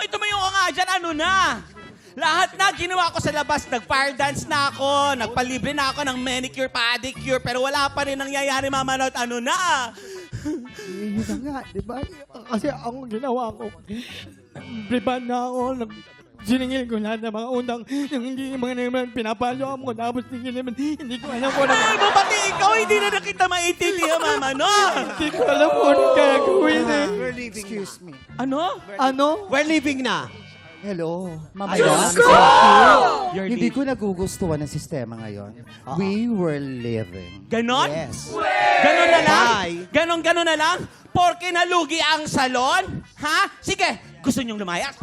tumayo ka nga dyan, ano na? Lahat na ginawa ko sa labas. Nag-fire dance na ako, nagpalibre na ako ng manicure, pedicure, pero wala pa rin nangyayari, Mama Not. Ano na? Yun na nga, di ba? Kasi ang ginawa ko, briban na ako, siningil ko lahat ng mga utang, yung hindi mga naman pinapalo mo, tapos hindi ko alam kung Ay, mo pati ikaw, hindi na nakita maintindihan, Mama Not. Hindi ko alam kung anong gagawin eh. Excuse me. Ano? Ano? We're leaving na. Hello? Ayos. You're Hindi ko nagugustuhan ng sistema ngayon. We were living. Ganon? Yes. Ganon na lang? Bye. Ganon na lang? Porke nalugi ang salon? Ha? Sige, gusto niyong lumayas?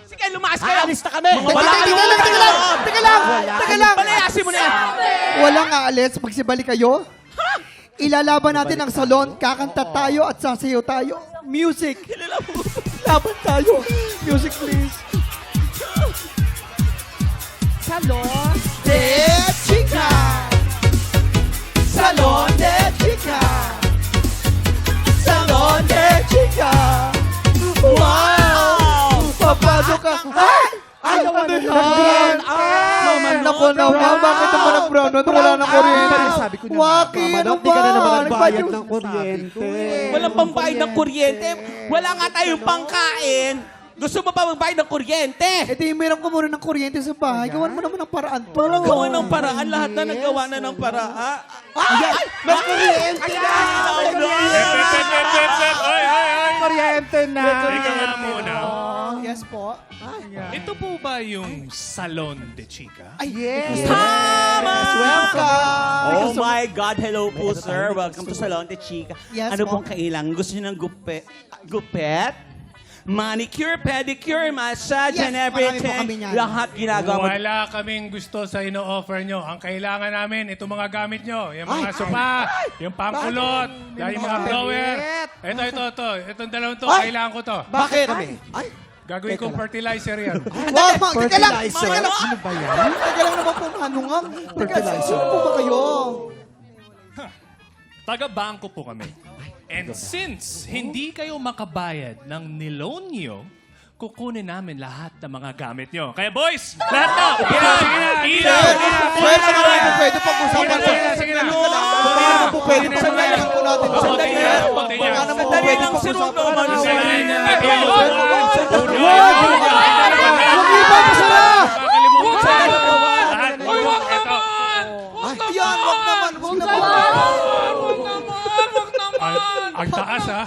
Sige, lumayas kayo. Aalis na kami. Mga wala Teka lang! Palayasin mo na yan. Walang aalis pag sibalik kayo. Ilalaban natin ang salon, kakanta tayo at sasayaw tayo. Music! Laban tayo. Music, please. Salon. De Chica! Salon de Chica! Salon de Chica! Wow! Papasok ka! Ay! Ay, naman na yan! Naku naman, bakit naman ang brown? Wala na kuryente. Sabi ko na, Waki, Mama, ano di ka na naman ba? nagbayad Ano ba ng kuryente. Walang pambayad ng kuryente. Wala nga tayong pangkain. Gusto mo pa magbayad ng kuryente? Eh di, meron ko muna ng kuryente sa bahay. Gawan mo naman ng paraan to. Parang gawa ng paraan. Lahat na nagawa na ng paraan. Ay! May kuryente na! Kuryente na! Teka nga muna. Yes po. Ito po ba yung Salon de Chica? Ay, yes. Tama! Welcome. Oh my God. Hello po, sir. Welcome to Salon de Chica. Yes, Ano po. pong kailangan? Gusto niyo ng gupet? Manicure, pedicure, massage, Yes, and marami po everything. kami niyan. Lahat ginagawa mo. Wala kaming gusto sa ino-offer nyo. Ang kailangan namin, itong mga gamit nyo. Yung mga sopa, yung pangkulot, yung mga blower. Ito. Itong dalawang to, kailangan ko to. Bakit? Ay, Gagawin kong fertilizer yan. Wag, ma. Teka lang. fertilizer. Teka lang. Ano ba yan? Teka lang naman po, manungang. Teka, Fertilizer. sino po ba kayo? Taga-bangko po kami. And since hindi kayo makabayad ng niloan nyo, kukunin namin lahat ng mga gamit nyo. Kaya boys, lahat na! Sige na! Pwede naman po pwede pag-usapan. Sige na! Baka naman po pwede pag-usapan po natin. Sandali na! Baka naman po Sandali pwede lang, si Rob pag-usapan. naman. Huwag iba pa sila! Yan, wag naman. Wag naman. Ang taas ha!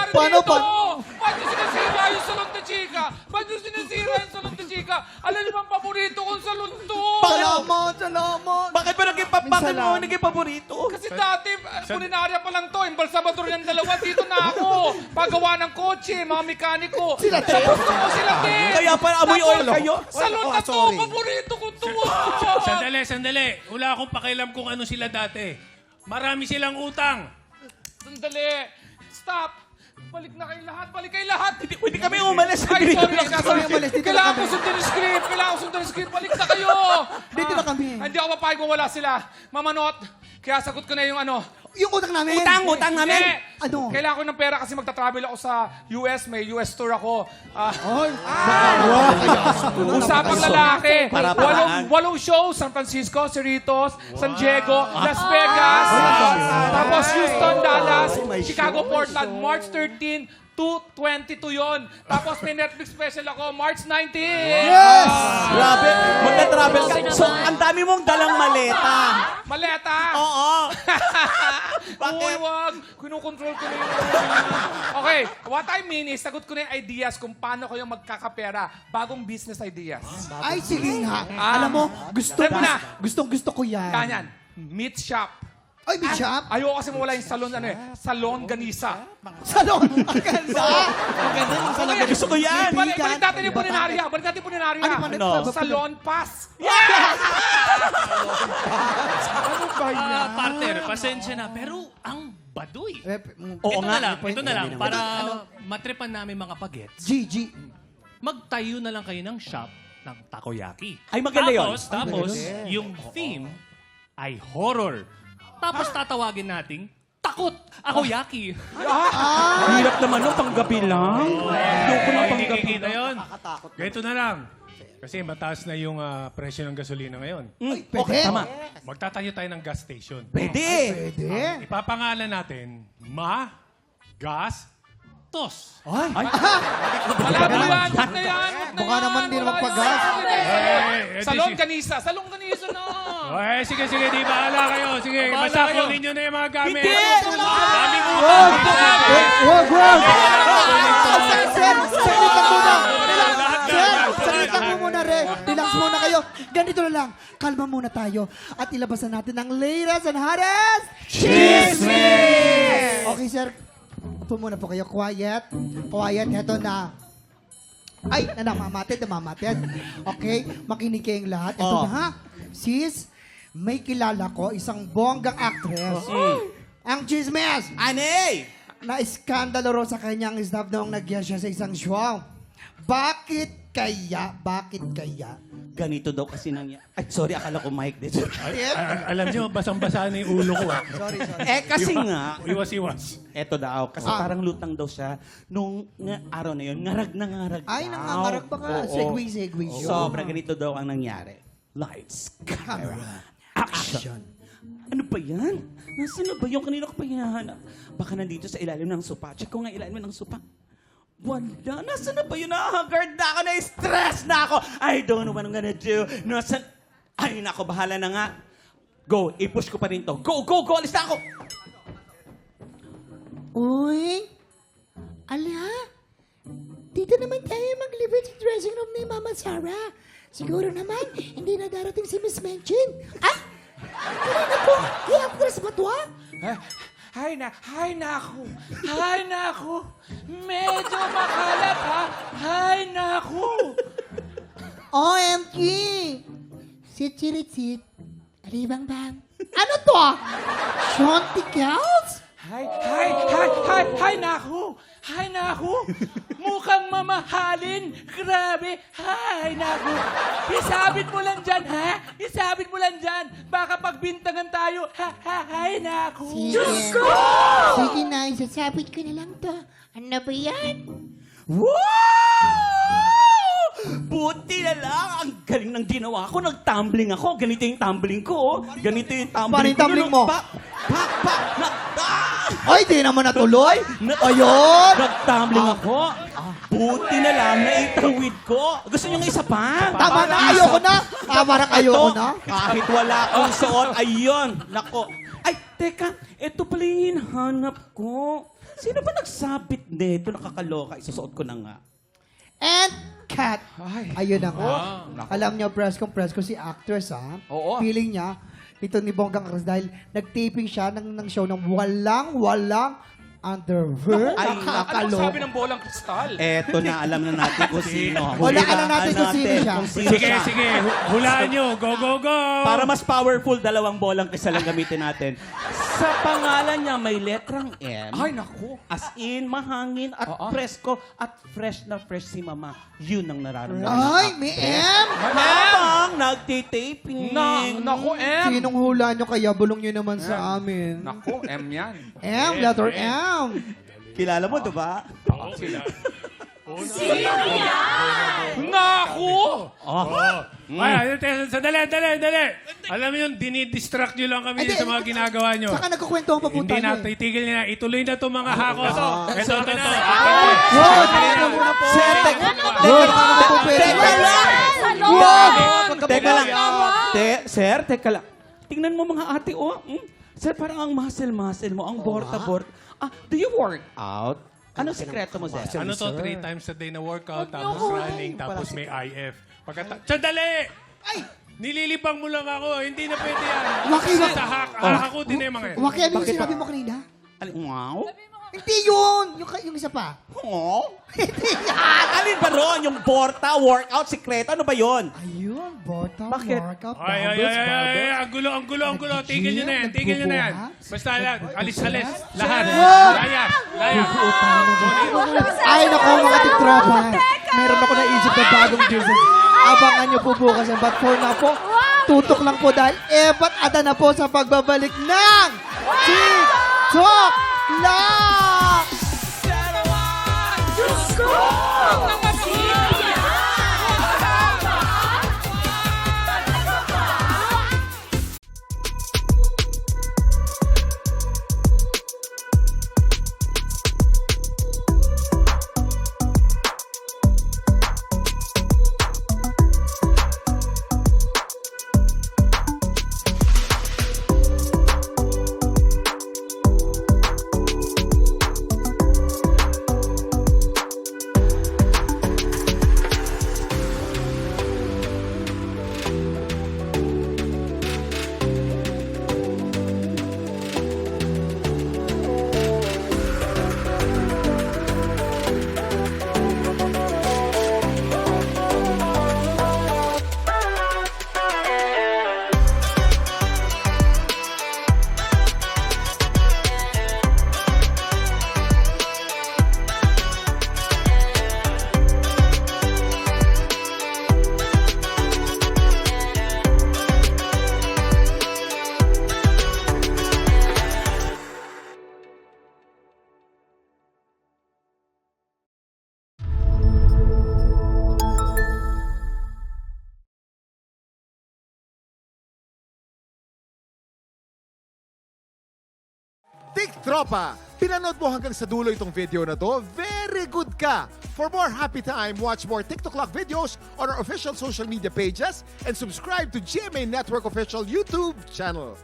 Paano pa? Ba't nyo sinisira yung salon de Chica? Ba't nyo sinisira yung salon de Chica? Alam niyo bang paborito kong salon to? Salamat, salamat. Bakit mo naging paborito? Kasi dati, kulinarya pa lang to. Embalsamador yung dalawa. Dito na ako. Pagawa ng kotse, mga mekaniko. Sa gusto ko sila din. Kaya para amoy oil kayo? Salon na to. sorry. Paborito ko to. Sandali. Wala akong pakialam kung ano sila dati. Marami silang utang. Sandali. Stop. Balik na kayo lahat. Balik kayo lahat. Hindi kami umalis. Ay, sorry. Kami umalis. Dito na Kailangan kami. ko sundin yung script. Balik na kayo. Dito na kami. Hindi ako mapayag kung wala sila. Mamanot. Kaya sagot ko na yung ano. Yung utang namin. Utang namin. Ano? Kailangan ko ng pera kasi magta-travel ako sa US. May US tour ako. Usapang lalaki. Para paraan. Walong show. San Francisco, Cerritos, San Diego, Las Vegas. Tapos Houston, Dallas, Chicago, Portland. March 13 to 22 yon. Tapos may Netflix special ako, March 19. Yes! Grabe. Magta-travel ka. So, ang dami mong dalang maleta. Maleta! Oo. Uy, wag! Kinukontrol ko na yun. Okay, what I mean is, sagot ko na yung ideas kung paano kayo magkakapera. Bagong business ideas. Ay, sige nga. Alam mo, Alam mo na. gusto ko yan. Ganyan. Meat shop. Ay, may shop? Ayoko kasi mawala yung salon, Salon Ganisa. Salon. Ang ganda. Ang ganda ng salon. Gusto ko yan. Balik natin yung puninarya. Ano? Salon Pass. Partner, pasensya na. Pero ang baduy. Oo nga. Ito na lang. Para matripan namin mga pagets. GG. Magtayo na lang kayo ng shop ng takoyaki. Ay, maganda yun. Tapos, yung theme ay horror. Tapos tatawagin nating Ako, Yaki. Hirap naman nung panggabi lang. Ayoko ng Hindi panggabi kikita lang. yun. Ganito na lang. Kasi mataas na yung presyo ng gasolina ngayon. Okay, tama. Magtatayo tayo ng gas station. Pwede. Pwede. Ipapangalan natin, Gas, Tos. Ay, Malabo yan. Huwag na yan. Mukha naman din magpagas. Salon kanisa. Salon kanisa na. Okay, sige, di bahala kayo. Sige, basta kunin nyo na yung mga gamit. Hindi! Daming Wag! utang. Wag! Wag! Sir! Saglit lang muna! Lahat na. Sir! Saglit lang muna, Re. Relax muna kayo. Ganito na lang. Kalma muna tayo. At ilabas na natin ang latest and hottest chismis! Okay, sir. Upo muna po kayo. Quiet. Quiet. Heto na. Ay, namamatid. Okay, makinig kayong lahat. Ito Oh. na ha. Sis, may kilala ko, isang bonggang actress. Ang chismis! Anay! Na-iskandalo raw sa kanyang staff noong nagyan siya sa isang show. Bakit kaya? Ganito daw kasi nangyari. Ay, sorry, akala ko mic din. Alam nyo, basang-basa na yung ulo ko. Sorry. Kasi nga, Iwas-iwas. eto daw, kasi parang lutang daw siya. Nung araw na yun, ngarag na ngarag Ay, daw. nangangarag pa ka. Oo. Segway. Sobra, ganito daw ang nangyari. Lights, camera, action. Ano ba yan? Nasaan na ba yung kanina ko pa hinahanap? Baka nandito sa ilalim ng sopa. Check ko nga ilalim ng sopa. Wala. Nasaan na ba yun? Nakahagard na ako. Na-stress na ako. I don't know what I'm gonna do. Nasaan? Ay, nako, bahala na nga. Go, i-push ko pa rin to. Go! Alis na ako! Uy! Ala! Dito naman tayo mag-live sa dressing room ni Mama Sarah. Siguro naman, hindi na darating si Miss Menchin. Ay! Kanina po! I-actress ba to, ha? Hay naku. Medyo makalat, ha? Hay naku. OMG! Sit. Alibang bang. Ano to? Shonty Gals? Hay naku. Mukhang mamahalin. Grabe. Hay naku. Isabit mo lang dyan, ha? Baka pagbintangan tayo. Hay naku. Sige na, isasabit ko na lang to. Ano ba yan? Wow! Buti na lang. Ang galing ng ginawa ko. Nag-tumbling ako. Ganito yung tumbling ko. Oh. Ganito yung tumbling Paano yung ko. tumbling mo? Ah! Ay, di naman natuloy. Ayun! Nag-tumbling ako. Buti na lang. Naitawid ko. Gusto niyo ng isa pa? Tama na, ayoko na. Parang ayoko Ito, na. kahit wala akong suot, ayun. Nako. Ay, teka. Ito pala yung hinahanap ko. Sino ba nagsabit nito? Nakakaloka. Isusuot ko na nga. And cut. Ayun na nga. Alam niyo, press ko si actress, ha? Oo. Feeling niya, ito ni Bonggang Actress dahil nag-taping siya ng show ng walang underwear. Ay, Ano Nakakaloka. sabi ng bolang kristal? Eto na, alam na natin kung sino. Wala ka na natin kung sino siya. Kung sino Sige, siya. Hulaan nyo. Go. Para mas powerful, 2 bolang kaysa lang gamitin natin. Sa pangalan niya, may letrang M. Ay naku. As in, mahangin at presko at fresh na fresh si Mama. Yun ang nararamdaman. Ay, may M! Habang nagtitaping. Naku, M. Sinong hula niyo kaya? Bulong niyo naman sa amin. Naku, M yan. M, letter M. Kilala mo, diba? Naku! Ay, sandali. Alam mo yun, dinidistract nyo lang kami sa mga ginagawa nyo. Saka nagkukwentuhan pa po Hindi tayo. na, titigil nyo na. Ituloy na itong mga hakos. Ito. Wow, teka muna po. Sir, teka lang. Teka lang. Sir, teka lang. Tingnan mo mga ate, oh. Sir, parang ang muscle mo, ang borta-borta. Do you work out? Anong sekreto mo, sir? Ano to, 3 times a day na workout, tapos running, tapos may IF. Sandali! Nililibang mo lang ako. Hindi na pwede yan. Waki. Sa hahakutin na yung mga yan. Waki, ano yung sinabi mo kanina? Wow? Hindi yun! Yung isa pa. Oh? Alin ba ron? Yung borta, workout, sekreto? Ano ba yon? Ayun, bota, Bakit? workout, Ay, ang gulo. Tigil nyo na yan. Basta lang, alis. Lahat. Laya. Ay, naku, mga tiktropa. Meron ako naisip na bagong business. Abangan nyo po bukas yan. But for now po, tutok lang po dahil ebat ada na po sa pagbabalik ng TikTok lang! Tik Tropa! Pinanood mo hanggang sa dulo itong video na to? Very good ka! For more happy time, watch more TikTok Clock videos on our official social media pages and subscribe to GMA Network official YouTube channel.